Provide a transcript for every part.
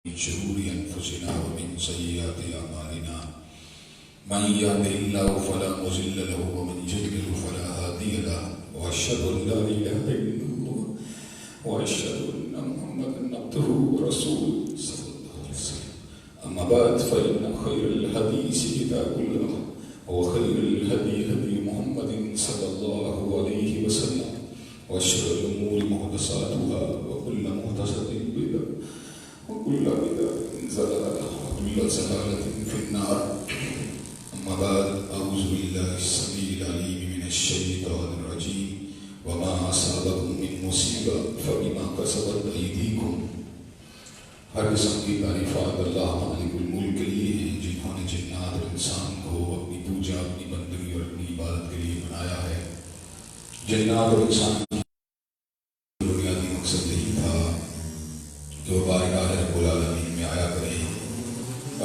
من شرور أنفسنا ومن سيئات أعمالنا من يهده الله فلا مضل له ومن يضلل فلا هادي له وأشهد أن لا إله إلا الله وأشهد أن محمدا عبده ورسوله صلى الله عليه وسلم. أما بعد فإن خير الحديث كتاب الله وخير الهدي هدي محمد صلى الله عليه وسلم وشر الأمور محدثاتها وكل محدثة بدعة وكل بدعة ضلالة وكل ضلالة في النار. أما بعد أعوذ بالله السميع العليم من الشيطان الرجيم وما أصابكم من مصيبة فبما كسبت أيديكم. ہر قسم کی تعریفات اللہ مالک الملک کے لیے ہیں جنہوں نے جنات اور انسان کو اپنی پوجا اپنی بندگی اور اپنی عبادت کے لیے بنایا ہے. جنات اور انسان کی بنیادی مقصد یہی تھا کہ وہ بارگاہ رب العالمین میں آیا کریں،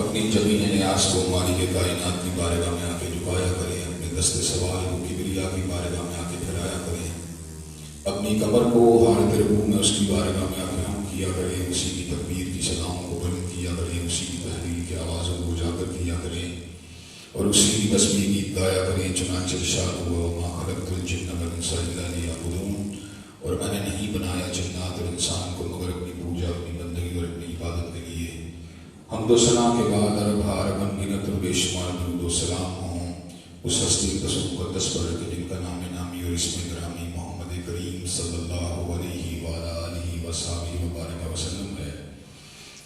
اپنی جبین نیاز کو مالک کائنات کی بارگاہ میں آ کے جھکایا کریں، اپنے دست سوال کو کبریا کی بارگاہ میں آ کے پھیلایا کریں، اپنی کمر کو حالت رکوع میں اس کی بارگاہ میں آ کے ہم کیا کریں، اسی کی تکبیر کی صداؤں کو بلند کیا کریں، اسی کی تحریر کی آوازوں کو اجاگر کیا کریں اور اسی کی تسبیح کی گایا کریں. چنانچہ ارشاد ہوا وما خلقت الجن والانس الا لیعبدون، اور میں نے نہیں بنایا جنات اور انسان کو مگر اپنی پوجا اپنی بندگی اور اپنی عبادت کے لیے. حمد و ثنا کے بعد عرب حارب انگنت اور بے شمار درود و سلام ہوں اس ہستی مقدس پر کہ جن کا نام نامی اور اسم گرامی محمد کریم صلی اللہ علیہ وآلہ وصحبہ وبارک وسلم ہے.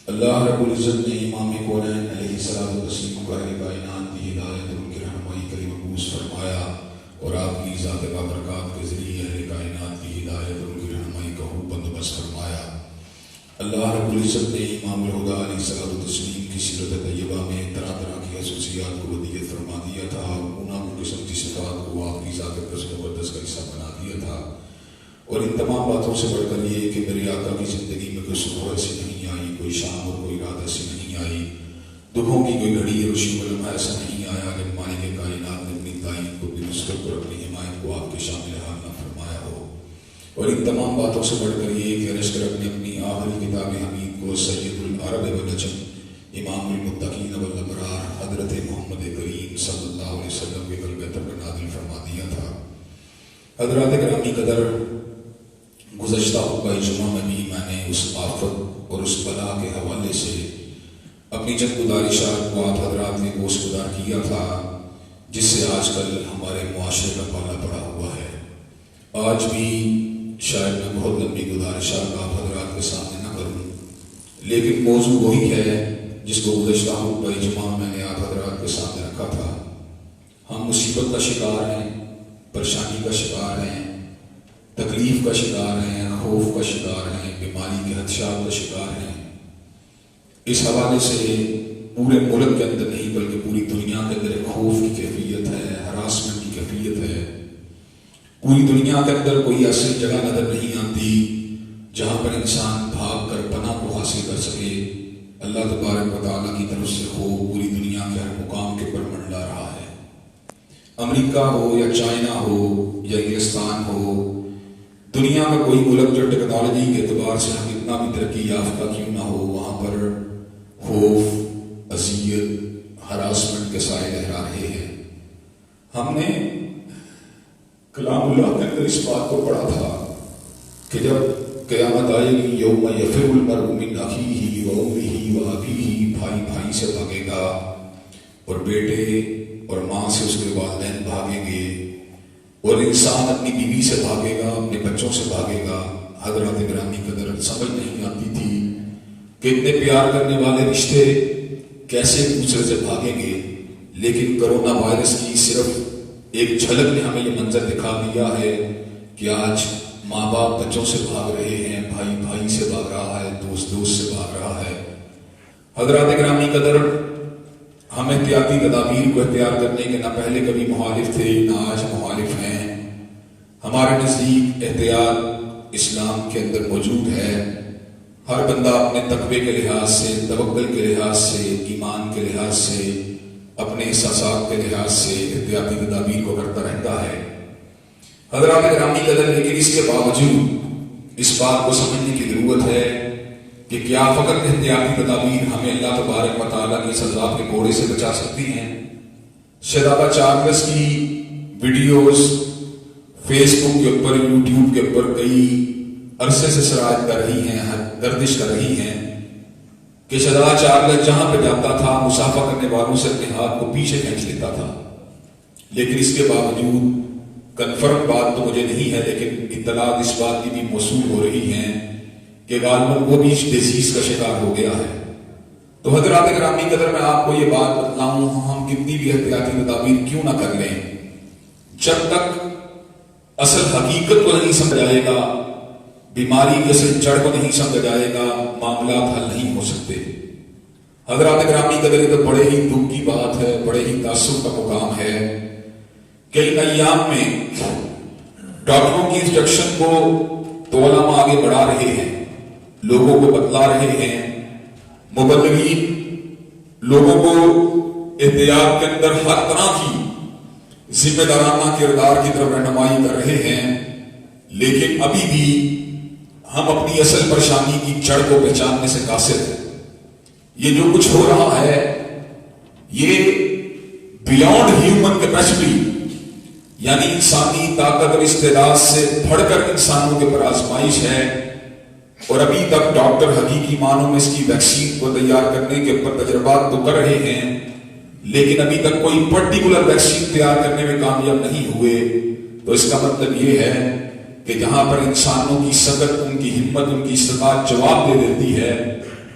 اللہ رب العزت نے امام کونین علیہ الصلوۃ والتسلیم کو اہل کائنات کی ہدایت ان کی رہنمائی کے لیے مبعوث فرمایا اور آپ کی ذات بابرکات کے ذریعے اہل کائنات کی ہدایت اور ان کی رہنمائی کا خوب بندوبست فرمایا. اللہ رب العزت نے امام الہدیٰ علیہ الصلوۃ والتسلیم کی سیرت طیبہ میں طرح طرح کی خصوصیات کو ودیعت فرما دیا تھا، گناہ قسم کی صفات کو آپ کی ذات مقدس کا حصہ بنا دیا تھا. اور ان تمام باتوں سے بڑھ کر یہ کہ میرے آقا کی زندگی میں کوئی صبح ایسی نہیں آئی، کوئی شام اور کوئی رات ایسی نہیں آئی، دکھوں کی کوئی گھڑی اور شیو لمحہ ایسا نہیں آیا کہ مالک کائنات نے اپنی تعین کو، اپنی نصرت اور اپنی حمایت کو آپ کے شامل حال نہ فرمایا ہو. اور ان تمام باتوں سے بڑھ کر یہ کہ اشترک نے اپنی آخری کتاب حمید کو سید العرب والنجم امام المتقین والابرار حضرت محمد کریم صلی اللہ علیہ وسلم کے قلب طیب پر نازل فرما دیا تھا. حضرات گرامی قدر، گزشتہ خطبہ جمعہ میں بھی میں نے اس آفت اور اس بلا کے حوالے سے اپنی چند گزارشات کو آپ حضرات نے گوش گزار کیا تھا جس سے آج کل ہمارے معاشرے کا پالا پڑا ہوا ہے. آج بھی شاید میں بہت لمبی گزارشات آپ حضرات کے سامنے نہ کروں، لیکن موضوع وہی ہے جس کو گزشتہ خطبہ جمعہ میں نے آپ حضرات کے سامنے رکھا تھا. ہم مصیبت کا شکار ہیں، پریشانی کا شکار ہیں، تکلیف کا شکار ہیں، خوف کا شکار ہیں، بیماری کے خدشات کا شکار ہیں. اس حوالے سے پورے ملک کے اندر نہیں بلکہ پوری دنیا کے اندر ایک خوف کی کیفیت ہے، ہراسمنٹ کی کیفیت ہے. پوری دنیا کے اندر کوئی ایسی جگہ نظر نہیں آتی جہاں پر انسان بھاگ کر پناہ کو حاصل کر سکے. اللہ تبارک و تعالیٰ کی طرف سے خوف پوری دنیا کے ہر مقام کے پر منڈلا رہا ہے. امریکہ ہو یا چائنا ہو یا انگلستان ہو، دنیا میں کوئی ملک جو ٹیکنالوجی کے اعتبار سے ہم اتنا بھی ترقی یافتہ کیوں نہ ہو، وہاں پر خوف، اذیت، ہراسمنٹ کے سائے لہرا رہے ہیں. ہم نے کلام اللہ کے اندر اس بات کو پڑھا تھا کہ جب قیامت آئے گی یوم یفر المرء من اخیہ وامہ وابیہ، بھائی بھائی سے بھاگے گا اور بیٹے اور ماں سے اس کے والدین بھاگیں گے، اور انسان اپنی بیوی سے بھاگے گا، اپنے بچوں سے بھاگے گا. حضرات گرامی قدر، سمجھ نہیں آتی تھی کہ اتنے پیار کرنے والے رشتے کیسے ایک دوسرے سے بھاگیں گے. لیکن کرونا وائرس کی صرف ایک جھلک نے ہمیں یہ منظر دکھا دیا ہے کہ آج ماں باپ بچوں سے بھاگ رہے ہیں، بھائی بھائی سے بھاگ رہا ہے، دوست دوست سے بھاگ رہا ہے. حضرات گرامی قدر، ہم احتیاطی تدابیر کو اختیار کرنے کے نہ پہلے کبھی مخالف تھے نہ آج مخالف ہیں. ہمارے نزدیک احتیاط اسلام کے اندر موجود ہے. ہر بندہ اپنے تقوی کے لحاظ سے، توکل کے لحاظ سے، ایمان کے لحاظ سے، اپنے احساسات کے لحاظ سے احتیاطی تدابیر کو کرتا رہتا ہے. حضرات گرامی قدر، لیکن اس کے باوجود اس بات کو سمجھنے کی ضرورت ہے کہ کیا فقط احتیاطی تدابیر ہمیں اللہ تبارک و تعالیٰ کی سزا کے کوڑے سے بچا سکتی ہیں؟ شہزادہ چارلس کی ویڈیوز فیس بک کے اوپر، یوٹیوب کے اوپر کئی عرصے سے سرائت کر رہی ہیں، گردش کر رہی ہیں کہ شہزادہ چارلس جہاں پہ جاتا تھا مسافہ کرنے والوں سے اپنے ہاتھ کو پیچھے کھینچ لیتا تھا، لیکن اس کے باوجود کنفرم بات تو مجھے نہیں ہے، لیکن اطلاعات اس بات کی بھی موصول ہو رہی ہیں کہ غالباً وہ بھی اس ڈیزیز کا شکار ہو گیا ہے۔ تو حضرات گرامی قدر، میں آپ کو یہ بات بتلاؤں، ہم کتنی بھی احتیاطی تدابیر کیوں نہ کر لیں، جب تک اصل حقیقت کو نہیں سمجھا جائے گا، بیماری کی اصل جڑ کو نہیں سمجھا جائے گا، معاملات حل نہیں ہو سکتے۔ حضرات گرامی قدر، یہ تو بڑے ہی دکھ کی بات ہے، بڑے ہی تأسف کا مقام ہے کہ ان ایام میں ڈاکٹروں کی انسٹرکشن کو تو علماء آگے بڑھا رہے ہیں، لوگوں کو بتلا رہے ہیں، مبلغین لوگوں کو احتیاط کے اندر ہر طرح کی ذمہ دارانہ کردار کی طرف رہنمائی کر رہے ہیں، لیکن ابھی بھی ہم اپنی اصل پریشانی کی جڑ کو پہچاننے سے قاصر ہیں۔ یہ جو کچھ ہو رہا ہے یہ بیونڈ ہیومن کیپیسٹی، یعنی انسانی طاقت اور استعداد سے بڑھ کر انسانوں کے پر آزمائش ہے، اور ابھی تک ڈاکٹر حقیقی معنوں میں اس کی ویکسین کو تیار کرنے کے اوپر تجربات تو کر رہے ہیں، لیکن ابھی تک کوئی پرٹیکولر ویکسین تیار کرنے میں کامیاب نہیں ہوئے۔ تو اس کا مطلب یہ ہے کہ جہاں پر انسانوں کی سکت، ان کی ہمت، ان کی استطاعت جواب دے دیتی ہے،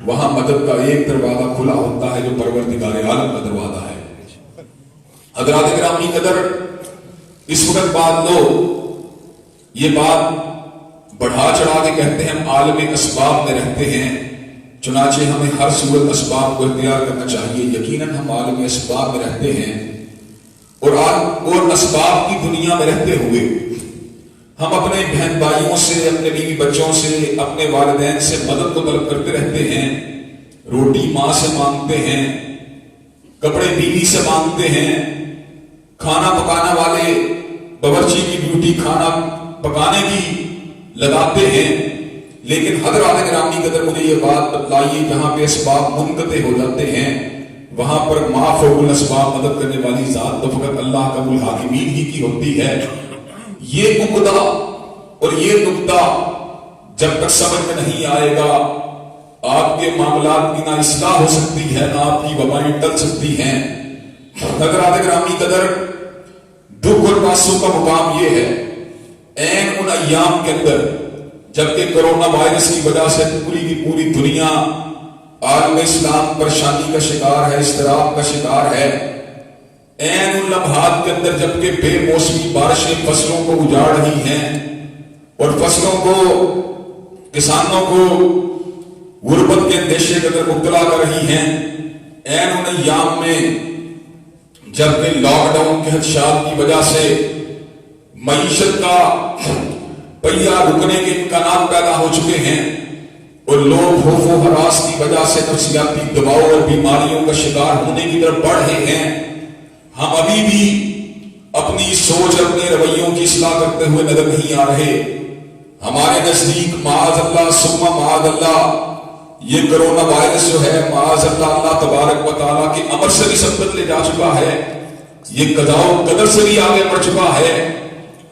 وہاں مدد کا ایک دروازہ کھلا ہوتا ہے جو پروردگار عالم کا دروازہ ہے۔ حضرات گرامی قدر، اس وقت بات لو، یہ بات بڑھا چڑھا کے کہتے ہیں ہم عالم اسباب میں رہتے ہیں، چنانچہ ہمیں ہر صورت اسباب کو اختیار کرنا چاہیے۔ یقیناً ہم عالم اسباب میں رہتے ہیں، اور اسباب کی دنیا میں رہتے ہوئے ہم اپنے بہن بھائیوں سے، اپنے بیوی بچوں سے، اپنے والدین سے مدد کو طلب کرتے رہتے ہیں۔ روٹی ماں سے مانگتے ہیں، کپڑے بیوی سے مانگتے ہیں، کھانا پکانا والے باورچی کی ڈیوٹی کھانا پکانے کی لگاتے ہیں، لیکن حضرات گرامی قدر مجھے یہ بات بتلائیے، جہاں پہ اسباب منقطع ہو جاتے ہیں وہاں پر ما فوق الاسباب مدد کرنے والی ذات تو فقط اللہ کا الحاکمین ہی کی ہوتی ہے۔ یہ عقدہ اور یہ نقطہ جب تک سمجھ میں نہیں آئے گا، آپ کے معاملات کی نہ اصلاح ہو سکتی ہے، نہ آپ کی وبائیں ٹل سکتی ہیں۔ حضرات گرامی قدر، دکھ اور تأسف کا مقام یہ ہے، این ان ایام کے اندر جبکہ کرونا وائرس کی وجہ سے پوری کی پوری دنیا عالم اسلام پریشانی کا شکار ہے، اضطراب کا شکار ہے، این ان لمحات کے اندر جبکہ بے موسمی بارشیں فصلوں کو اجاڑ رہی ہیں اور فصلوں کو، کسانوں کو غربت کے اندیشے کے اندر مبتلا کر رہی ہیں، این ان ایام میں جبکہ لاک ڈاؤن کے خدشات کی وجہ سے معیشت کا پہیہ رکنے کے امکانات پیدا ہو چکے ہیں اور لوگ خوف و ہراس کی وجہ سے نفسیاتی دباؤ اور بیماریوں کا شکار ہونے کی طرف بڑھ رہے ہیں، ہم ابھی بھی اپنی سوچ، اپنے رویوں کی اصلاح کرتے ہوئے نظر نہیں آ رہے۔ ہمارے نزدیک معاذ اللہ ثم معاذ اللہ یہ کرونا وائرس جو ہے معاذ اللہ اللہ تبارک و تعالیٰ کے امر سے بھی سبقت لے جا چکا ہے، یہ قضاء و قدر سے بھی آگے بڑھ چکا ہے۔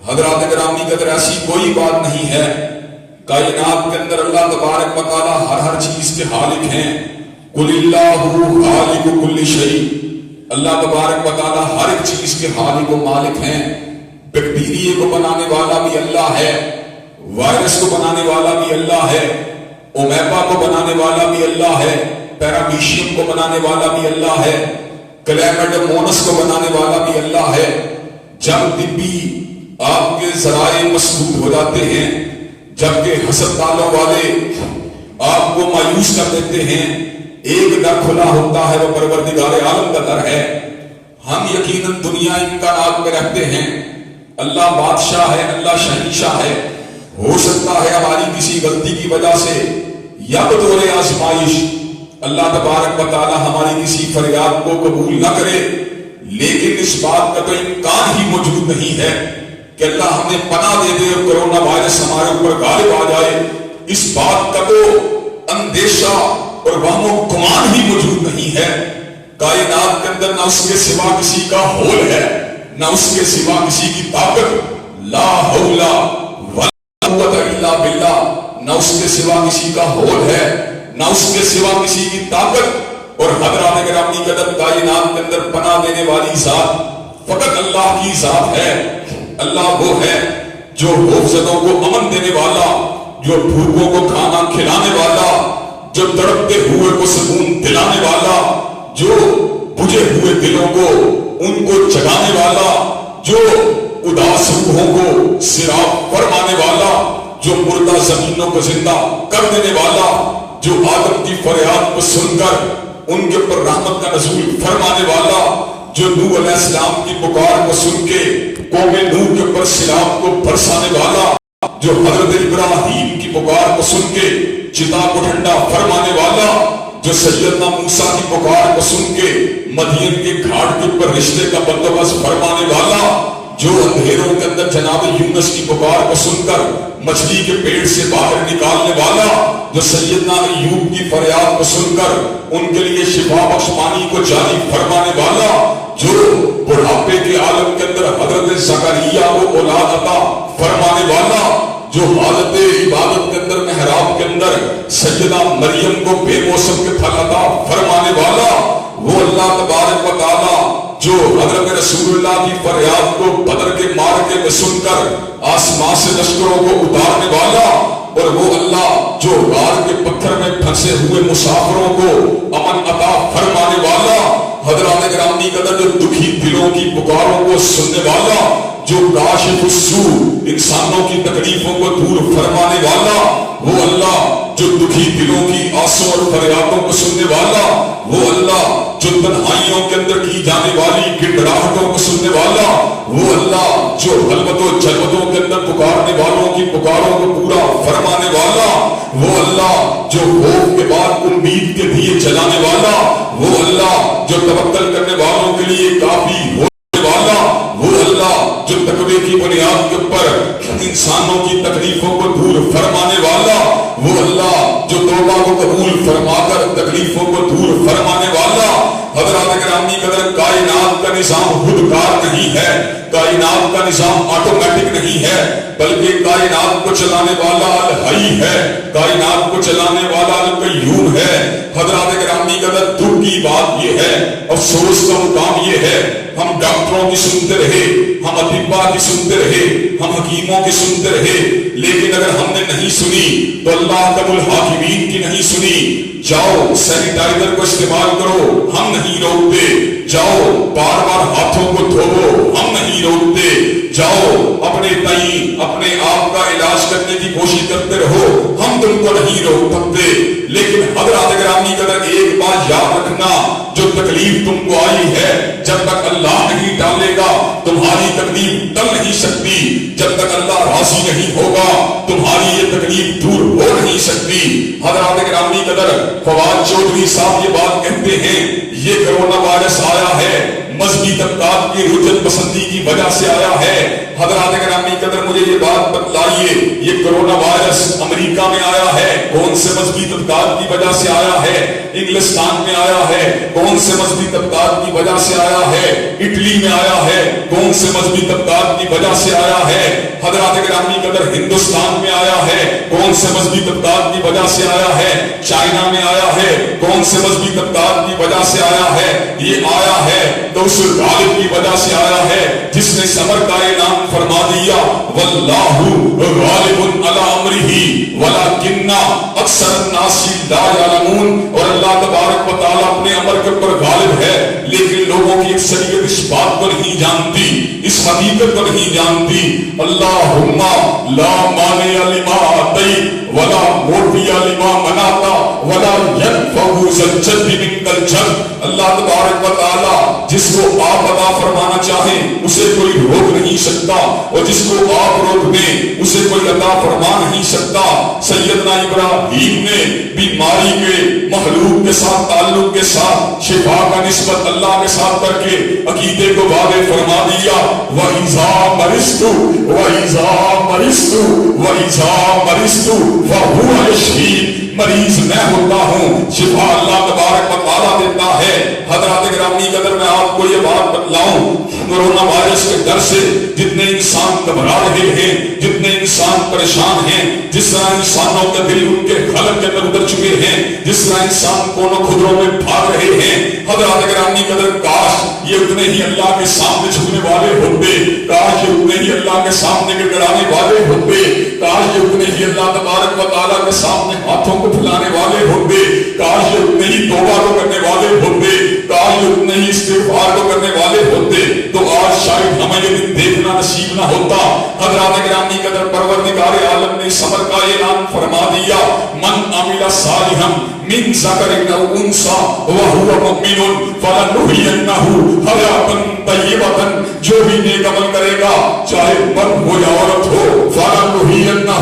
حضرات گرامی قدر، ایسی کوئی بات نہیں ہے، کائنات کے اندر اللہ تبارک و تعالیٰ ہر چیز کے خالق ہیں۔ قل اللہ خالق کل شیء، اللہ تبارک و تعالیٰ ہر ایک چیز کے خالق و مالک ہیں۔ بیکٹیریے کو بنانے والا بھی اللہ ہے، وائرس کو بنانے والا بھی اللہ ہے، اومیبا کو بنانے والا بھی اللہ ہے، پیرامیشیم کو بنانے والا بھی اللہ ہے، کلیمیڈومونس کو بنانے والا بھی اللہ ہے۔ جب طبی آپ کے ذرائع مسدود ہو جاتے ہیں، جبکہ ہسپتالوں والے آپ کو مایوس کر دیتے ہیں، ایک در کھلا ہوتا ہے، وہ پروردگار عالم کا در ہے۔ ہم یقیناً دنیا امکانات میں رہتے ہیں، اللہ بادشاہ ہے، اللہ شہنشاہ ہے، ہو سکتا ہے ہماری کسی غلطی کی وجہ سے یا بطور آزمائش اللہ تبارک و تعالی ہماری کسی فریاد کو قبول نہ کرے، لیکن اس بات کا تو امکان ہی موجود نہیں ہے کہ اللہ ہمیں پناہ دے دے اور کرونا وائرس ہمارے اوپر غالب آ جائے۔ اس بات کا تو اندیشہ اور وہم و گمان ہی موجود نہیں ہے. کائنات کے اندر نہ اس کے سوا کسی کا ہول ہے، نہ اس کے سوا کسی کی طاقت. لا حول ولا قوت الا باللہ. نہ اس کے سوا کسی کا ہول ہے، نہ اس کے سوا کسی کی طاقت. اور حضرات گرامی قدر کائنات کے اندر پناہ دینے والی ذات فقط اللہ کی ذات ہے. اللہ وہ ہے جو خوفزدوں کو امن دینے والا، جو بھوکوں کو کھانا کھلانے والا، جو تڑپتے ہوئے کو سکون دلانے والا، جو بجھے ہوئے دلوں کو ان کو جگانے والا، جو اداس روحوں کو سیراب فرمانے والا، جو مردہ زمینوں کو زندہ کر دینے والا، جو آدم کی فریاد کو سن کر ان کے اوپر رحمت کا نزول فرمانے والا، جو نوح علیہ السلام کی پکار کو سن کے قوم نوح کے اوپر سیلاب کو برسانے والا، جو حضرت ابراہیم کی پکار کو سن کے چتا کو ٹھنڈا فرمانے والا، جو سیدنا موسیٰ کی پکار کو سن کے مدین کے گھاٹ کے اوپر رشتے کا بندوبست فرمانے والا، جو اندھیروں کے اندر جناب یونس کی پکار کو سن کر مچھلی کے پیٹ سے باہر نکالنے والا، جو سیدنا ایوب کی فریاد کو سن کر ان کے لیے شفا بخش پانی کو جاری فرمانے والا، جو بڑھاپے کے عالم کے اندر حضرت زکریا کو اولاد عطا فرمانے والا، جو حالت عبادت کے اندر محراب کے اندر سیدہ مریم کو بے موسم کے پھل عطا فرمانے والا، وہ اللہ تبارک و تعالی جو حضرت رسول اللہ کی فریاد کو بدر کے معرکے میں سن کر آسمان سے لشکروں کو اتارنے والا، اور وہ اللہ جو غار کے پتھر میں پھنسے ہوئے مسافروں کو امن عطا فرمانے والا، حضرات گرامی قدر جو دکھی دلوں کی پکاروں کو سننے والا، جو کاشف السوء انسانوں کی تکلیفوں کو دور فرمانے والا، وہ اللہ جو دکھی دلوں کی آنسوں اور فریادوں کو سننے والا، وہ اللہ جو تنہائیوں کے اندر کی جانے والی گڑگڑاہٹوں کو سننے والا، وہ اللہ جو حلوت و جلوتوں کے اندر پکارنے والوں کی پکاروں کو پورا فرمانے والا، وہ اللہ جو خوف کے بعد امید کے دیے جلانے والا، وہ اللہ جو توکل کرنے والوں کے لیے کافی ہونے والا، وہ اللہ جو تقوی کی بنیاد کے اوپر انسانوں کی تکلیفوں کو دور فرمانے والا، وہ اللہ جو توبہ کو قبول فرما کر تکلیفوں کو دور فرمانے والا. حضرات گرامی قدر کائنات کا نظام خودکار نہیں ہے، کائنات کا نظام آٹومیٹک نہیں ہے، بلکہ کائنات کو چلانے والا الحی ہے، کائنات کو چلانے والا القیوم ہے. حضرات گرامی قدر دکھ کی بات یہ ہے، افسوس کا مقام یہ ہے، ہم ڈاکٹروں کی سنتے رہے، ہم اطباء کی سنتے رہے، ہم حکیموں کی سنتے رہے، لیکن اگر ہم نے نہیں سنی تو اللہ کم الحاکمین کی نہیں سنی. جاؤ سینیٹائزر کو استعمال کرو، ہم نہیں روکتے. جاؤ بار بار ہاتھوں کو دھوو، ہم نہیں روکتے. جاؤ اپنے تئیں اپنے آپ کا علاج کرنے کی کوشش کرتے رہو، ہم تم کو نہیں روک سکتے. لیکن حضرات گرامی قدر ایک بات یاد رکھنا، جو تکلیف تم کو آئی ہے جب تک اللہ نہیں ڈالے گا تمہاری تکلیف ٹل نہیں سکتی. جب تک اللہ راضی نہیں ہوگا تمہاری یہ تکلیف دور ہو نہیں سکتی. حضرات گرامی قدر فواد چودھری صاحب یہ بات کہتے ہیں، یہ کرونا وائرس آیا ہے مذہبی طبقات کی رجحت پسندی کی وجہ سے آیا ہے. حضرات گرامی قدر مجھے یہ بات بتلائیے، یہ کرونا وائرس امریکہ میں آیا ہے، کون سے مذہبی طبقات کی وجہ سے آیا ہے؟ انگلستان میں آیا ہے، کون سے مذہبی طبقات کی وجہ سے آیا ہے؟ اٹلی میں آیا ہے، کون سے مذہبی طبقات کی وجہ سے آیا ہے؟ حضرات گرامی قدر ہندوستان میں آیا ہے، کون سے مذہبی طبقات کی وجہ سے آیا ہے؟ چائنا میں آیا ہے، کون سے مذہبی طبقات کی وجہ سے آیا ہے؟ یہ آیا ہے تو اس غالب کی وجہ سے آیا ہے جس نے صبر کا اعلان فرما دیا، واللہ غالب علی امرہ ولکن اکثر الناس لا یعلمون. اور اللہ تبارک و تعالی اپنے امر کے اوپر غالب ہے، لیکن لوگوں کی اکثریت اس بات کو نہیں جانتی، اس حقیقت کو نہیں جانتی. اللہم لا مانع لما اعطیت ولا معطی لما منعت ولا ينفع ذا الجد منک الجد. اللہ تبارک و تعالی جس کو آپ عطا فرمانا چاہیں اسے کوئی روک نہیں سکتا، اور جس کو آپ روک دیں اسے کوئی عطا فرما نہیں سکتا. سیدنا ابراہیم نے بیماری کے مخلوق کے ساتھ تعلق کے ساتھ شفا کا نسبت اللہ کے ساتھ کر کے عقیدے کو واضح فرما دیا. وَإِذَا مَرِضْتُ وَإِذَا مَرِضْتُ وَإِذَا مَرِضْتُ فَهُوَ يَشْفِينِ. مریض میں ہوتا ہوں، شفا اللہ تبارک و تعالیٰ دیتا ہے۔ حضرات گرامی قدر میں آپ کو یہ بات بتلاؤں، کورونا وائرس کے ڈر سے جتنے انسان گھبرا رہے ہیں، جتنے انسان پریشان ہیں، جس طرح انسانوں کے دل ان کے خلق کے اندر اتر چکے ہیں، جس طرح انسان کونوں خدروں میں بھاگ رہے ہیں، حضرات گرامی قدر کاش یہ اتنے ہی اللہ کے سامنے جھکنے والے ہوتے، کاش یہ اتنے ہی اللہ کے سامنے گڑگڑانے والے ہوتے، کاش یہ اتنے ہی اللہ تبارک و تعالیٰ کے سامنے ہاتھوں کو پھیلانے والے ہوتے، کاش یہ اتنے ہی توبہ کو کرنے والے ہوتے، کاش یہ اتنے ہی استغفار کو کرنے والے ہوتے، تو آج شاید ہمیں یہ دن دیکھنا نصیب نہ ہوتا۔ حضرات گرامی قدر پروردگار عالم نے صبر کا اعلان فرما دیا، من عمل صالحا من ذکر او انثی وهو مؤمن فلنحینہ حیاۃ طیبۃ، جو بھی نیک عمل کرے گا چاہے مرد ہو یا عورت ہو، فلنحینہ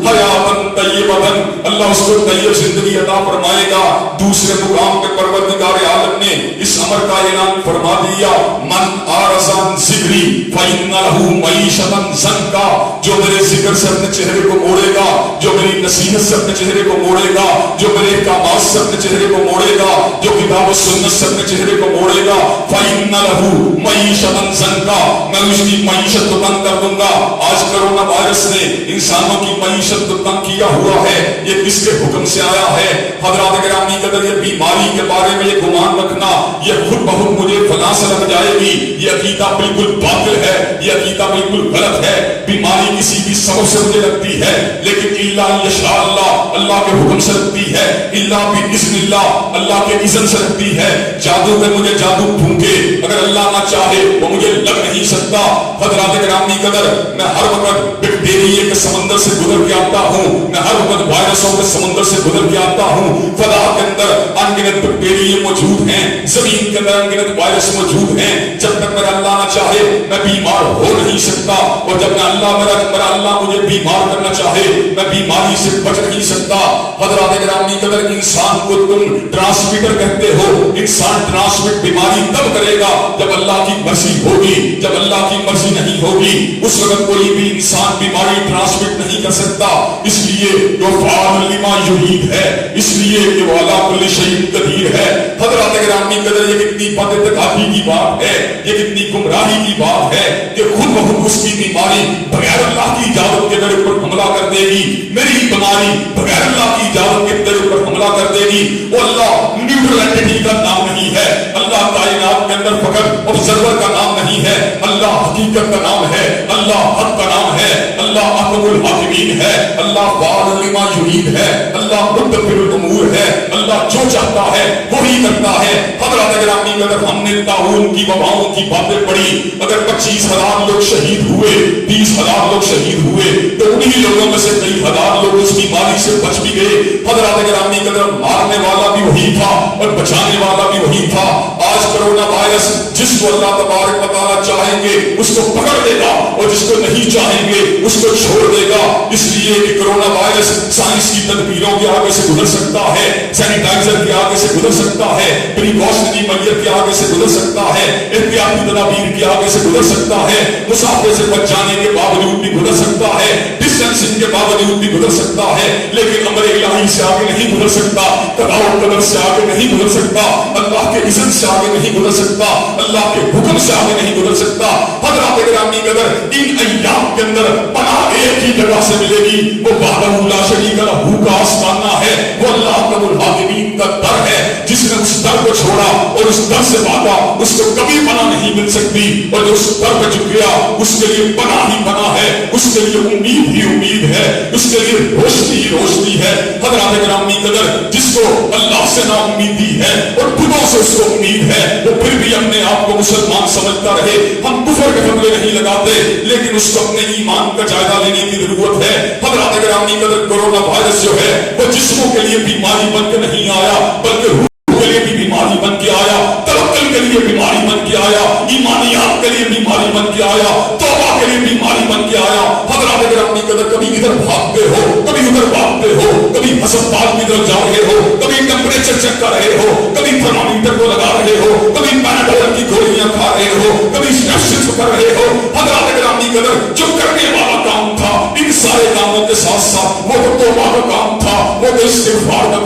حیاۃ طیبۃ، اللہ اس کو طیب زندگی عطا فرمائے گا۔ دوسرے مقام پہ پروردگار عالم نے اس امر کا اعلان فرما دیا، من اعرض عن ذکری فإن له معیشۃ ضنکا، جو میرے ذکر سے اپنے چہرے کو موڑے گا، جو میری نصیحت سے اپنے چہرے کو موڑے گا، جو میرے احکامات سے اپنے چہرے کو موڑے گا، جو کتاب و سنت سے اپنے چہرے کو موڑے گا، فإن له معیشۃ ضنکا، میں اس کی معیشت کو تنگ کر دوں گا۔ آج کرونا وائرس نے انسانوں کی معیشت کو تنگ کیا ہوا ہے، یہ کس کے حکم سے آیا ہے؟ حضرات گرامی قدر یہ بیماری کے بارے میں یہ گمان رکھنا یہ خود بخود مجھے فلاں سے لگ جائے گی، یہ عقیدہ بالکل باطل ہے، یہ عقیدہ بالکل غلط ہے۔ بیماری کسی بھی سبب سے مجھے لگتی ہے، لیکن الا یشاء اللہ، اللہ کے حکم سے لگتی ہے، الا باذن اللہ، اللہ کے اذن سے لگتی ہے۔ جادو میں مجھے جادو پھونکے، اگر اللہ نہ چاہے وہ مجھے لگ نہیں سکتا۔ حضرات گرامی قدر میں ہر وقت بیکٹیریے کے سمندر سے گزر کے آتا ہوں، میں ہر وقت وائرسوں کے سمندر سے گزر کے آتا ہوں۔ فضا کے اندر انگنت بیکٹیریے موجود ہیں، زمین کے اندر انگنت وائرس موجود ہیں۔ جب تک میرا اللہ نہ چاہے میں بیمار ہو نہیں سکتا، اور جب اللہ میرا اللہ مجھے بیمار کرنا چاہے میں بیماری سے بچ نہیں سکتا۔ حضرات گرامی قدر انسان کو تم ٹرانسمیٹر کہتے ہو، انسان ٹرانسمٹ بیماری تب کرے گا جب اللہ کی مرضی ہوگی، جب اللہ کی مرضی نہیں ہوگی اس وقت کوئی بھی انسان بیماری ٹرانسمٹ نہیں کر سکتا۔ اس لیے جو فعال لما یرید ہے، اس لیے کہ وہ علی کل شیء قدیر ہے۔ حضرات گرامی قدر یہ کتنی بد اعتقادی کی بات ہے، یہ کتنی گمراہی کی بات ہے کہ خود بخود اس کی بیماری بغیر اللہ کی اجازت کے میرے اوپر حملہ کر دے گی، میری بیماری بغیر اللہ کی اجازت کے میرے اوپر حملہ کر دے گی۔ وہ اللہ نیوٹرل اینٹی کا نام نہیں ہے، اللہ کائنات کے اندر فقط آبزرور کا نام نہیں ہے، اللہ حقیقت کا نام ہے، اللہ حق کا نام ہے، اللہ احکم الحاکمین ہے، اللہ فاعل لما یرید ہے، اللہ مدبر الامور ہے، اللہ جو چاہتا ہے وہی کرتا ہے۔ حضرات گرامی اگر ہم نے طاعون کی وباؤں کی باتیں پڑھی، اگر 25,000 لوگ شہید ہوئے، 20,000 لوگ شہید ہوئے، تو انہی لوگوں میں سے کئی ہزار لوگ اس بیماری سے بچ بھی گئے۔ حضرات گرامی قدر مارنے والا بھی وہی تھا اور بچانے والا بھی وہی تھا۔ آج کرونا وائرس جس کو اللہ تبارک و تعالیٰ چاہیں گے اس کو پکڑ لے گا، اور جس کو نہیں چاہیں گے اس کو چھوڑ دے گا۔ اس لیے کہ کرونا وائرس سائنس کی تدبیروں کے آگے سے گزر سکتا ہے، سینیٹائزر کے آگے سے گزر سکتا ہے، پریکاشنری میجر کے آگے سے گزر سکتا ہے، احتیاطی تدابیر کے آگے سے گزر سکتا ہے، مسافر سے بچ جانے کے باوجود بھی گزر سکتا ہے، ڈسٹینسنگ کے باوجود بھی گزر سکتا ہے، لیکن امر الہی سے آگے نہیں گزر سکتا، قضاء و قدر سے آگے نہیں گزر سکتا، اللہ کے اذن سے آگے نہیں گزر سکتا، اللہ کے حکم سے آگے نہیں گزر سکتا۔ حضرات گرامی قدر ان ایام کے اندر پناہ ایک ہی جگہ سے ملے گی، وہ وحدہ لا شریک لہ کا آستانہ ہے، وہ اللہ احکم الحاکمین کا در ہے۔ جس نے اس در کو چھوڑا اور اس در سے بھاگا اس کو کبھی پناہ نہیں مل سکتی، اور جو اس در پہ جھک گیا اس کے لیے پناہ ہی پناہ ہے، اس کے لیے امید ہی امید ہے، اس کے لیے روشنی ہی روشنی ہے۔ حضرات گرامی قدر جس کو اللہ سے نا امیدی ہے اور بتوں سے اس کو امید ہے، وہ پھر بھی اپنے آپ کو مسلمان سمجھتا رہے۔ ہم کفر کے فتوے نہیں لگاتے، لیکن اس کو اپنے ایمان کا جائزہ لینے کی ضرورت ہے۔ حضرات گرامی قدر کورونا وائرس جو ہے وہ جسموں کے لیے بیماری بن کے نہیں آیا، بلکہ روح کے لیے بھی بیماری بن کے آیا، توکل کے لیے بیماری بن کے آیا، ایمانیات کے لیے بیماری بن کے آیا، توبہ کے لیے بیماری بن کے آیا۔ حضرات گرامی قدر کبھی ادھر بھاگتے ہو، کبھی ادھر بھاگتے ہو، کبھی ہسپتال کی طرف جا رہے ہو، کبھی ٹیمپریچر چیک کر رہے ہو، کبھی تھرمامیٹر کو لگا رہے ہو، کبھی پیناڈول کی گولیاں کھا رہے ہو، کبھی اسٹریپسنس کر رہے ہو۔ حضرات گرامی قدر جو کرنے والا کام تھا ان سارے کاموں کے ساتھ ساتھ وہ توبہ کا کام تھا، وہ استغفار کا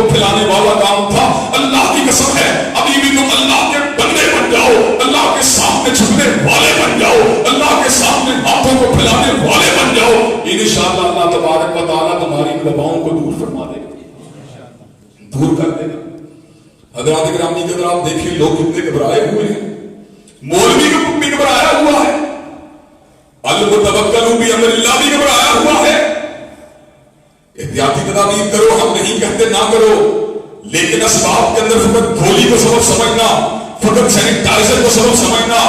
کو پھیلانے والا کام تھا. اللہ کی قسم ہے ابھی بھی تم اللہ کے بندے بن جاؤ, اللہ کے سامنے جھکنے والے بن جاؤ, اللہ کے سامنے ہاتھوں کو پھیلانے والے بن جاؤ, انشاءاللہ اللہ تبارک و تعالیٰ تمہاری وباؤں کو دور فرما دے گا, دور کر دے گا. حضرات گرامی کے اندر آپ دیکھیں لوگ کتنے گھبرائے ہوئے ہیں, مولوی بھی گھبرایا ہوا ہے, المتوکل بامر اللہ بھی گھبرایا ہوا ہے. احتیاطی تدابیر کرو, ہم نہیں کہتے نہ کرو, لیکن اسباب کے اندر فقط گولی کو سبب سمجھنا, فقط سینیٹائزر کو سبب سمجھنا,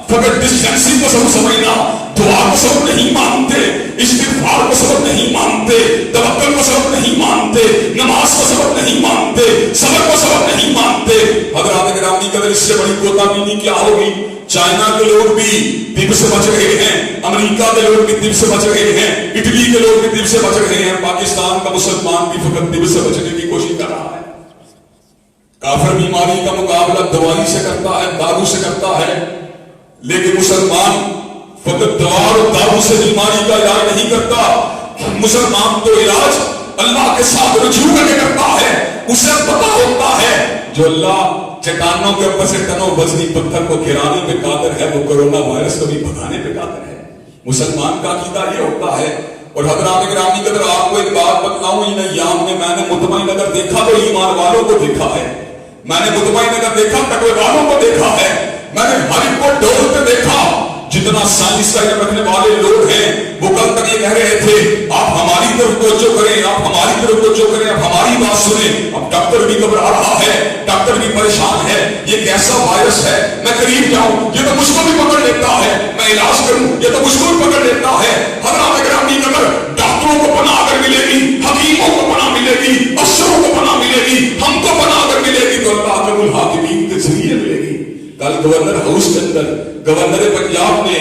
فقط ڈسٹینسنگ کو سبب سمجھنا, دعا کو سبب نہیں مانتے, استغفار کو سبب نہیں مانتے, توکل کو سبب نہیں مانتے, نماز کو سبب نہیں مانتے, صبر کو سبب نہیں مانتے. حضرات گرامی قدر اس سے بڑی کوتاہی کیا ہوگی؟ چائنا کے لوگ بھی طب سے بچ رہے ہیں, امریکہ کے لوگ بھی طب سے بچ رہے ہیں, اٹلی کے لوگ بھی طب سے بچ رہے ہیں, پاکستان کا مسلمان بھی فقط طب سے بچنے کی کوشش کر رہا ہے. کافر بیماری کا مقابلہ دوائی سے کرتا ہے, دارو سے کرتا ہے, لیکن مسلمان فقط دوا اور دارو سے بیماری کا علاج نہیں کرتا. مسلمان تو علاج اللہ کے ساتھ رجوع کر کے کرتا ہے. اسے پتا ہوتا ہے جو اللہ چٹانوں کے اوپر سے ٹنوں وزنی پتھر کو گرانے پہ قادر ہے, وہ کورونا وائرس کو بھی بھگانے پہ قادر ہے. مسلمان کا عقیدہ یہ ہوتا ہے. اور حضرات گرامی قدر آپ کو ایک بات بتلاؤں, ان ایام میں میں نے مطمئن نگر دیکھا تو ایمان والوں کو دیکھا ہے, میں نے مطمئن نگر دیکھا تقوی والوں کو دیکھا ہے, میں نے ہر ایک کو ڈور پہ دیکھا. جتنا سائنس کا علم رکھنے والے لوگ ہیں وہ کل تک یہ کہہ رہے تھے آپ ہماری طرف توجہ کریں, آپ ہماری طرف توجہ کریں, آپ ہماری بات سنیں. اب ڈاکٹر بھی گھبرا رہا ہے, ڈاکٹر بھی پریشان ہے, یہ کیسا وائرس ہے, میں قریب جاؤں یہ تو مجھ کو بھی پکڑ لیتا ہے, میں علاج کروں یہ تو مجھ کو بھی پکڑ لیتا ہے. حضرات گرامی اگر ڈاکٹروں کو پناہ اگر ملے گی, حکیموں کو پناہ ملے گی, افسروں کو پناہ ملے گی, ہم کو پناہ اگر ملے گی تو اللہ کے الحاکمین کے ذریعے ملے گی. کل گورنر ہاؤس کے اندر گورنر پنجاب نے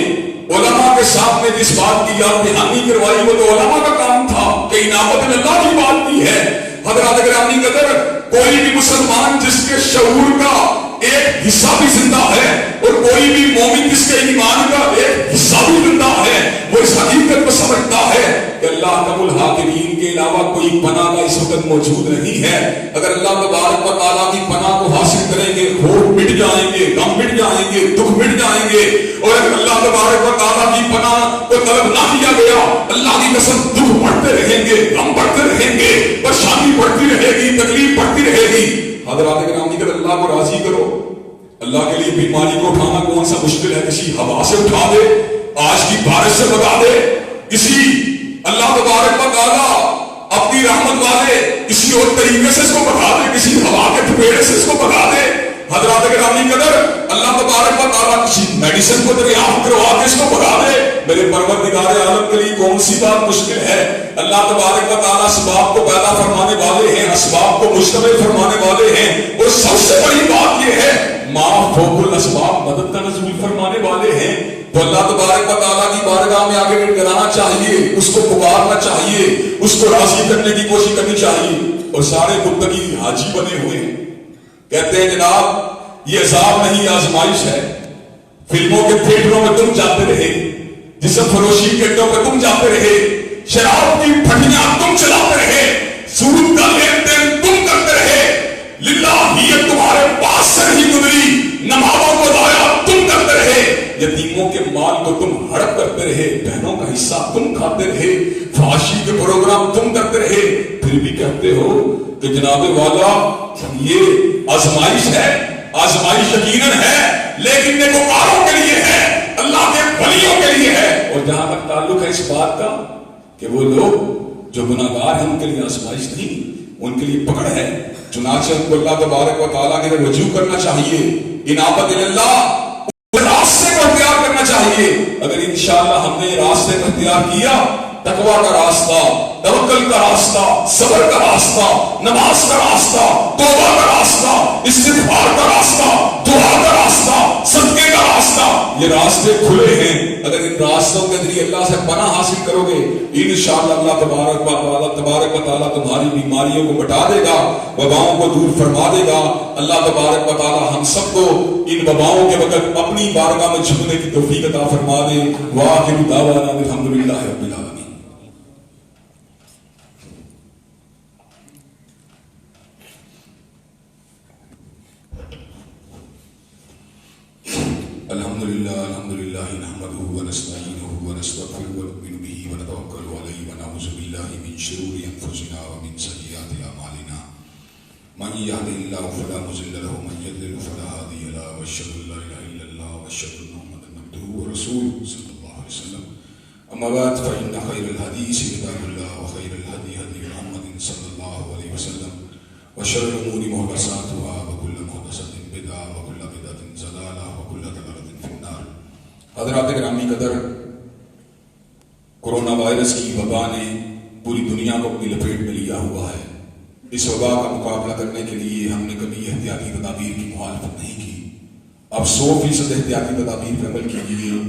علماء کے ساتھ میں جس بات کی یاد دہانی کروائی وہ تو علماء کا کام تھا کہ انابت اللہ کی بات کی ہے. حضرات گرامی قدر کوئی بھی مسلمان جس کے شعور کا ایک حصہ بھی زندہ ہے اور کوئی بھی مومن جس کے ایمان کا ایک حصہ بھی زندہ ہے, وہ اس حقیقت کو سمجھتا ہے کہ اللہ رب الحاکمین کے علاوہ کوئی پناہ کا اس وقت موجود نہیں ہے. اگر اللہ تبارک و تعالیٰ کی پناہ کو حاصل کریں گے خوف مٹ جائیں گے, غم مٹ جائیں گے, دکھ مٹ جائیں گے. اور اگر اللہ تبارک و تعالیٰ کی پناہ کو طلب نہ کیا گیا, اللہ کی قسم دکھ بڑھتے رہیں گے, غم بڑھتے رہیں گے, پریشانی بڑھتی رہے گی, تکلیف بڑھتی رہے گی. حضرات گرامی اگر اللہ کو راضی کرو, اللہ کے لیے بیماری کو اٹھانا کون سا مشکل ہے؟ کسی ہوا سے اٹھا دے, آج کی بارش سے بتا دے, کسی اللہ تبارک و تعالیٰ اپنی رحمت والے کسی اور طریقے سے اس کو بتا دے, کسی ہوا کے تھپیڑے سے اس کو بتا دے. حضرات گرامی قدر اللہ تبارک و تعالیٰ کسی میڈیسن کو دریافت کروا کے اس کو بتا دے. میرے پروردگار عالم کے لیے کون سی بات مشکل ہے؟ اللہ تبارک و تعالیٰ اسباب کو پیدا فرمانے والے ہیں, اسباب کو مشتمل فرمانے والے ہیں, اور سب سے بڑی بات یہ ہے ما فوق الاسباب مدد کا نزول فرمانے والے ہیں. تو اللہ تبارک و تعالیٰ کی بارگاہ میں آگے گڑگڑانا چاہیے, اس کو پکارنا چاہیے, اس کو راضی کرنے کی کوشش کرنی چاہیے. اور سارے متقی حاجی بنے ہوئے ہیں, کہتے ہیں جناب یہ عذاب نہیں آزمائش ہے. فلموں کے تھیٹروں میں تم جاتے رہے, جسم فروشی کے اڈوں پہ تم جاتے رہے, شراب کی پھٹیاں تم چلاتے رہے, سود کا لین دین تم کرتے رہے, للہیت تمہارے پاس سے نہیں گزری, نمازوں کو ضائع تم کرتے رہے, یتیموں کے مال کو تم ہڑپ کرتے رہے, بہنوں کا حصہ تم کھاتے رہے, فحاشی کے پروگرام تم کرتے رہے, پھر بھی کہتے ہو کہ جناب والا یہ آزمائش ہے. آزمائش یقیناً ہے, لیکن نیکوکاروں کے لیے ہے, اللہ کے ولیوں کے لیے ہے. اور جہاں تک تعلق ہے اس بات کا کہ وہ لوگ جو گناہگار ہیں ان کے لیے آزمائش نہیں, ان کے لیے پکڑ ہے. چنانچہ ان کو اللہ تبارک و تعالیٰ کے لیے رجوع کرنا چاہیے, انابت اللہ راستے کو اختیار کرنا چاہیے. اگر انشاءاللہ ہم نے یہ راستے کو اختیار کیا, تقویٰ کا راستہ, توکل کا راستہ, صبر کا راستہ, نماز کا راستہ, توبہ کا راستہ, استغفار کا راستہ, دعا کا راستہ, صدقے کا راستہ, یہ راستے کھلے ہیں. اگر ان راستوں کے ذریعے اللہ سے پناہ حاصل کرو گے, انشاءاللہ اللہ تبارک و تعالیٰ تمہاری بیماریوں کو مٹا دے گا, وباؤں کو دور فرما دے گا. اللہ تبارک و تعالیٰ ہم سب کو ان وباؤں کے وقت اپنی بارگاہ میں جھکنے کی توفیق عطا فرما دے. وآخر دعوانا الحمدللہ رب العالمین. الحمد لله نحمده ونستعينه ونستغفره ونؤمن به ونتوكل عليه ونعوذ بالله من شرور أنفسنا ومن سيئات أعمالنا من يهده الله فلا مضل له ومن يضلل فلا هادي له وأشهد أن لا إله إلا الله وأشهد أن محمدا عبده ورسوله صلى الله عليه وسلم أما بعد فإن خير الحديث كتاب الله وخير الهدي هدي محمد صلى الله عليه وسلم وشر الأمور محدثاتها وكل محدثة بدعة وكل بدعة ضلالة وكل ضلالة في النار. حضرات گرامی قدر، کورونا وائرس کی وبا نے پوری دنیا کو اپنی لپیٹ میں لیا ہوا ہے. اس وبا کا مقابلہ کرنے کے لیے ہم نے کبھی احتیاطی تدابیر کی مخالفت نہیں کی. اب 100% احتیاطی تدابیر پر عمل کیجیے،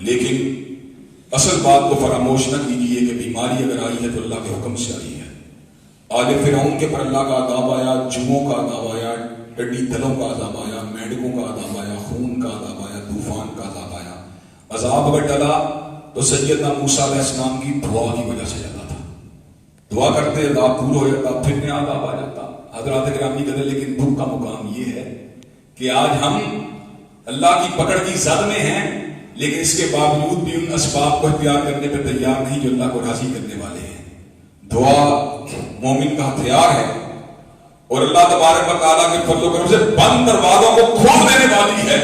لیکن اصل بات کو فراموش نہ کیجیے کہ بیماری اگر آئی ہے تو اللہ کے حکم سے آئی ہے. آل فرعون کے پر اللہ کا عذاب آیا، جوؤں کا عذاب آیا، ٹڈی دلوں کا عذاب آیا، مینڈکوں کا عذاب آیا، خون کا عذاب آیا، طوفان کا عذاب آیا. عذاب اگر ڈلا تو سیدنا موسیٰ علیہ السلام کی دعا کی وجہ سے ڈلا تھا. دعا کرتے عذاب دور ہو جاتا، پھر نیا عذاب آ جاتا. حضرات گرامی قدر، لیکن دکھ کا مقام یہ ہے کہ آج ہم اللہ کی پکڑ کی زد میں ہیں، لیکن اس کے باوجود بھی ان اسباب کو اختیار کرنے پہ تیار نہیں جو اللہ کو راضی کرنے والے ہیں. دعا مومن کا ہتھیار ہے اور اللہ تبارک و تعالیٰ کے فضل و کرم سے بند دروازوں کو کھول دینے والی ہے،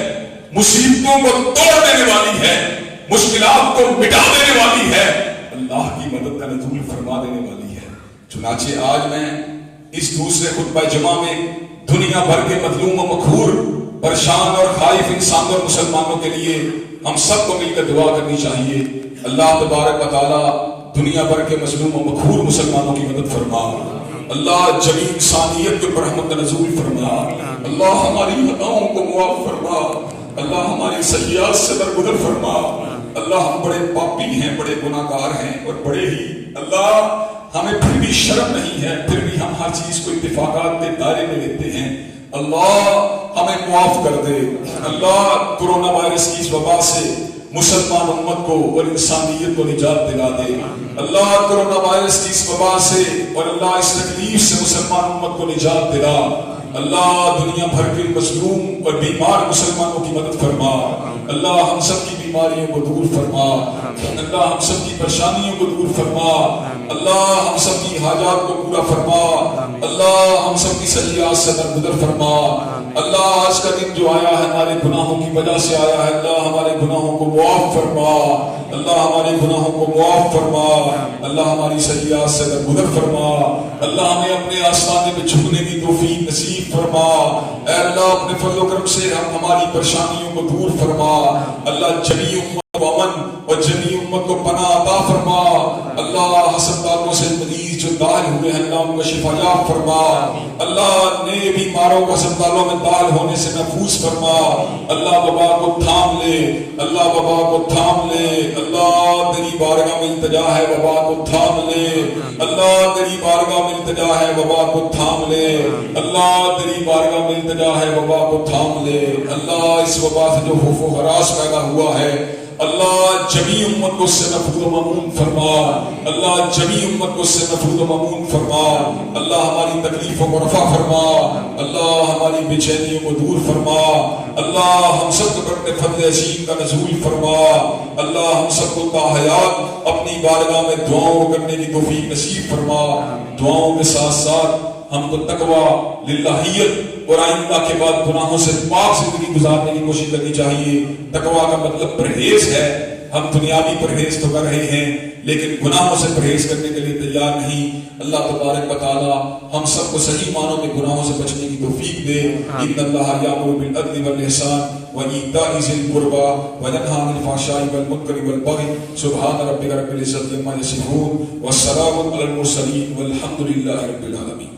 مصیبتوں کو توڑ دینے والی ہے، مشکلات کو مٹا دینے والی ہے، اللہ کی مدد کا نزول فرما دینے والی ہے. چنانچہ آج میں اس دوسرے خطبہ جمعہ میں دنیا بھر کے مظلوم و مقہور، پریشان اور خائف انسانوں اور مسلمانوں کے لیے ہم سب کو مل کر دعا کرنی چاہیے. اللہ تبارک و تعالیٰ دنیا بھر کے مظلوم و مقہور مسلمانوں کی مدد فرما. اللہ جمیع انسانیت کے پر رحمت نزول فرما. اللہ ہماری خطاؤں کو معاف فرما. اللہ ہماری سیئات سے درگزر فرما. اللہ ہم بڑے پاپی ہیں، بڑے گناہگار ہیں اور بڑے ہی اللہ ہمیں پھر بھی شرم نہیں ہے، پھر بھی ہم ہر چیز کو اتفاقات کے دائرے میں لیتے ہیں. اللہ ہمیں معاف کر دے. اللہ کورونا وائرس کی اس وبا سے مسلمان امت کو اور انسانیت کو نجات دلا دے. اللہ کورونا وائرس کی اس وبا سے اور اللہ اس تکلیف سے مسلمان امت کو نجات دلا. اللہ دنیا بھر کے مظلوم اور بیمار مسلمانوں کی مدد فرما. اللہ ہم سب کی بیماریوں کو دور فرما. اللہ ہم سب کی پریشانیوں کو دور فرما. اللہ ہم سب کی حاجات کو پورا فرما. اللہ ہم سب کی سیئات سے درگزر فرما. اللہ آج کا دن جو آیا ہے ہمارے گناہوں کی وجہ سے آیا ہے، اللہ ہمارے گناہوں کو معاف فرما. اللہ ہمارے گناہوں کو معاف فرما. اللہ ہماری سیئات سے درگزر فرما. اللہ ہمیں اپنے آستانے پہ جھکنے کی توفیق نصیب فرما. اے اللہ اپنے فضل و کرم سے ہماری پریشانیوں کو دور فرما. اللہ جمیع امت کو امن اور جمیع امت کو پناہ عطا فرما. اللہ ہسپتالوں سے مریض جو داخل ہوئے ہیں اللہ ان کو شفا یاب فرما. اللہ نئے بیماروں کو ہسپتالوں میں داخل ہونے سے محفوظ فرما. اللہ وبا کو تھام لے. اللہ وبا کو تھام لے. اللہ تیری بارگاہ میں التجا ہے، وبا کو تھام لے. اللہ تیری بارگاہ میں التجا ہے، وبا کو تھام لے. اللہ تیری بارگاہ میں التجا ہے، وبا کو تھام لے. اللہ اس وبا سے جو خوف و ہراس پیدا ہوا ہے اللہ جمیع امت کو اس سے محفوظ و مامون فرما. اللہ جمیع امت کو اس سے محفوظ و مامون فرما. اللہ ہماری تکلیفوں کو رفع فرما. اللہ ہماری بے چینیوں کو دور فرما. اللہ ہم سب کو اپنے فضل عظیم کا نزول فرما. اللہ ہم سب کو تا حیات اپنی بارگاہ میں دعاؤں کرنے کی توفیق نصیب فرما. دعاؤں کے ساتھ ساتھ ہم کو تقوی، للہیت اور آئندہ کے بعد گناہوں سے پاک زندگی گزارنے کی کوشش کرنی چاہیے. تقوی کا مطلب پرہیز ہے. ہم دنیاوی پرہیز تو کر رہے ہیں لیکن گناہوں سے پرہیز کرنے کے لیے تیار نہیں. اللہ تبارک و تعالی ہم سب کو صحیح معنوں میں گناہوں سے بچنے کی توفیق دے. ان اللہ یامر بالعدل والاحسان وایتاء ذی القربى وینہی عن الفحشاء والمنکر والبغی. سبحان ربک رب العزۃ عما یصفون والسلام علی المرسلین والحمد للہ رب العالمین.